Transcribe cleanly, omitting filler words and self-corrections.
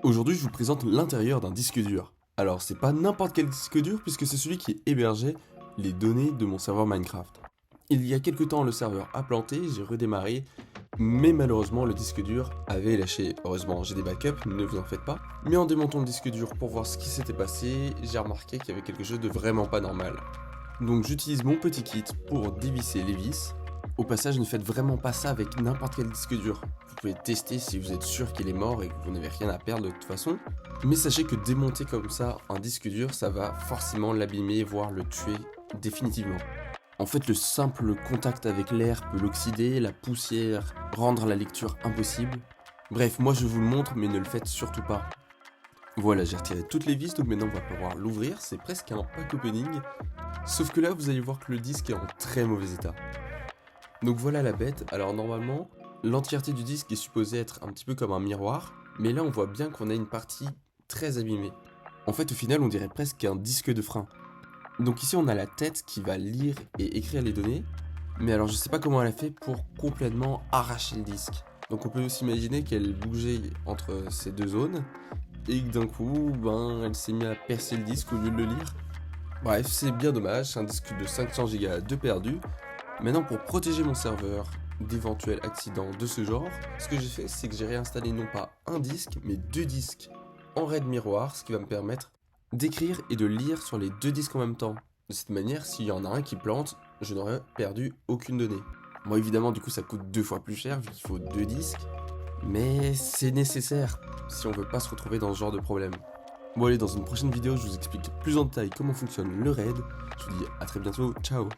Aujourd'hui, je vous présente l'intérieur d'un disque dur. Alors, c'est pas n'importe quel disque dur puisque c'est celui qui hébergeait les données de mon serveur Minecraft. Il y a quelques temps, le serveur a planté, j'ai redémarré, mais malheureusement, le disque dur avait lâché. Heureusement, j'ai des backups, ne vous en faites pas. Mais en démontant le disque dur pour voir ce qui s'était passé, j'ai remarqué qu'il y avait quelque chose de vraiment pas normal. Donc, j'utilise mon petit kit pour dévisser les vis. Au passage, ne faites vraiment pas ça avec n'importe quel disque dur. Vous pouvez tester si vous êtes sûr qu'il est mort et que vous n'avez rien à perdre de toute façon. Mais sachez que démonter comme ça un disque dur, ça va forcément l'abîmer, voire le tuer définitivement. En fait, le simple contact avec l'air peut l'oxyder, la poussière rendre la lecture impossible. Bref, moi je vous le montre, mais ne le faites surtout pas. Voilà, j'ai retiré toutes les vis, donc maintenant on va pouvoir l'ouvrir. C'est presque un pack opening. Sauf que là, vous allez voir que le disque est en très mauvais état. Donc voilà la bête. Alors normalement, l'entièreté du disque est supposée être un petit peu comme un miroir, mais là on voit bien qu'on a une partie très abîmée. En fait, au final, on dirait presque un disque de frein. Donc ici, on a la tête qui va lire et écrire les données, mais alors je sais pas comment elle a fait pour complètement arracher le disque. Donc on peut aussi imaginer qu'elle bougeait entre ces deux zones, et que d'un coup, elle s'est mise à percer le disque au lieu de le lire. Bref, c'est bien dommage, c'est un disque de 500 Go de perdu. Maintenant, pour protéger mon serveur d'éventuels accidents de ce genre, ce que j'ai fait, c'est que j'ai réinstallé non pas un disque, mais deux disques en RAID miroir, ce qui va me permettre d'écrire et de lire sur les deux disques en même temps. De cette manière, s'il y en a un qui plante, je n'aurai perdu aucune donnée. Bon, évidemment, du coup, ça coûte 2 fois plus cher vu qu'il faut deux disques, mais c'est nécessaire si on veut pas se retrouver dans ce genre de problème. Bon, allez, dans une prochaine vidéo, je vous explique plus en détail comment fonctionne le RAID. Je vous dis à très bientôt, ciao!